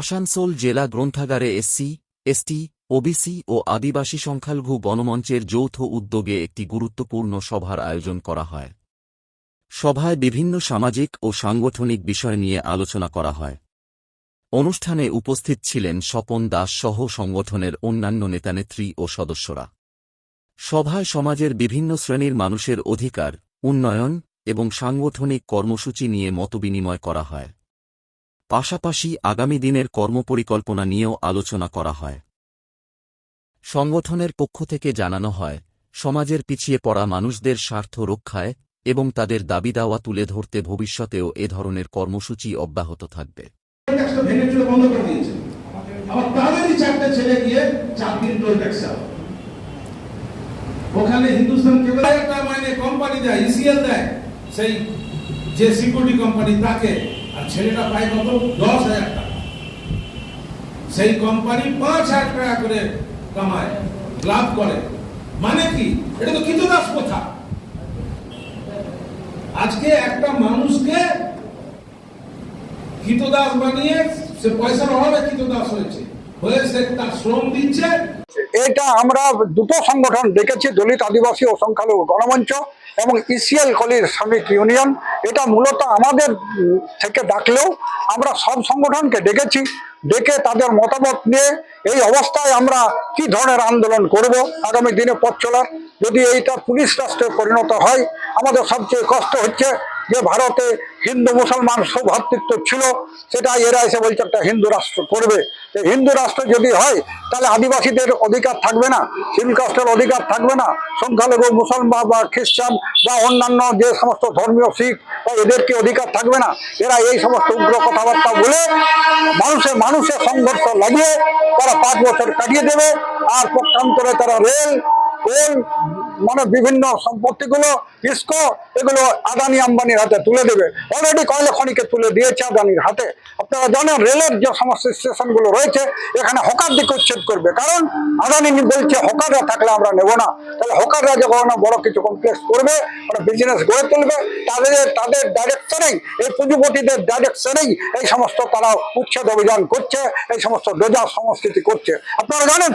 আসানসোল জেলা গ্রন্থাগারে SC, ST, OBC ও আদিবাসী সংখ্যালঘু গণমঞ্চের যৌথ উদ্যোগে একটি গুরুত্বপূর্ণ সভার আয়োজন করা হয়। সভায় বিভিন্ন সামাজিক ও সাংগঠনিক বিষয় নিয়ে আলোচনা করা হয়। অনুষ্ঠানে উপস্থিত ছিলেন স্বপন দাস সহ সংগঠনের অন্যান্য নেতানেত্রী ও সদস্যরা। সভায় সমাজের বিভিন্ন শ্রেণীর মানুষের অধিকার, উন্নয়ন এবং সাংগঠনিক কর্মসূচি নিয়ে মতবিনিময় করা হয়। পাশাপাশি আগামী দিনের কর্মপরিকল্পনা নিয়েও আলোচনা করা হয়। সংগঠনের পক্ষ থেকে জানানো হয়, সমাজের পিছিয়ে পড়া মানুষদের স্বার্থ রক্ষায় এবং তাদের দাবিদাওয়া তুলে ধরতে ভবিষ্যতেও এ ধরনের কর্মসূচি অব্যাহত থাকবে। ওখানে হিন্দুস্তান কেবল একটা মানে কোম্পানি দেয়, ইসিএল দেয়, সেই যে সিকিউরিটি কোম্পানি তাকে, আর ছেলেটা পায় কত? 10,000 টাকা। সেই কোম্পানি 5,000 টাকা করে কামায়, লাভ করে। মানে কি? এটা তো কৃতদাস প্রথা। আজকে একটা মানুষকে কৃতদাস বানিয়ে সে পয়সার অভাবে কৃতদাস হয়েছে, হয়ে সে তার শ্রম দিচ্ছে। এটা আমরা দুটো সংগঠন দেখেছি, দলিত আদিবাসী ও সংখ্যালঘু গণমঞ্চ এবং ইসিএল কলির শ্রমিক ইউনিয়ন। এটা মূলত আমাদের থেকে ডাকলেও আমরা সব সংগঠনকে ডেকেছি, ডেকে তাদের মতামত নিয়ে এই অবস্থায় আমরা কি ধরনের আন্দোলন করব আগামী দিনে পথ চলার। যদি এইটা পুলিশ রাষ্ট্রে পরিণত হয়, আমাদের সবচেয়ে কষ্ট হচ্ছে যে ভারতে হিন্দু মুসলমান সৌভ্রাতৃত্ব ছিল, সেটা এরা এসে বলছে একটা হিন্দু রাষ্ট্র করবে। হিন্দু রাষ্ট্র যদি হয় তাহলে আদিবাসীদের অধিকার থাকবে না, শিডিউল কাস্টের অধিকার থাকবে না, সংখ্যালঘু মুসলমান বা খ্রিস্টান বা অন্যান্য যে সমস্ত ধর্মীয় শিখ বা এদেরকে অধিকার থাকবে না। এরা এই সমস্ত উগ্র কথাবার্তা বলে মানুষের সংঘর্ষ লাগিয়ে তারা 5 বছর কাটিয়ে দেবে। আর পক্ষান্তরে তারা রেল মানে বিভিন্ন সম্পত্তিগুলো ইস্কো এগুলো আদানি আম্বানির হাতে তুলে দেবে। অলরেডি কয়লা খনিকে তুলে দিয়েছে আদানির হাতে। আপনারা জানেন রেলের যে সমস্ত স্টেশনগুলো রয়েছে এখানে হকার দিকে উচ্ছেদ করবে, কারণ আদানি বলছে হকাররা থাকলে আমরা নেব না। তাহলে হকাররা যখন বড় কিছু কমপ্লেক্স করবে, ওরা বিজনেস গড়ে তুলবে, তাদের ডাইরেকশনেই, এই পুঁজিপতিদের ডাইরেকশনেই এই সমস্ত তারা উচ্ছেদ অভিযান করছে, এই সমস্ত ডোজা সংস্কৃতি করছে। আপনারা জানেন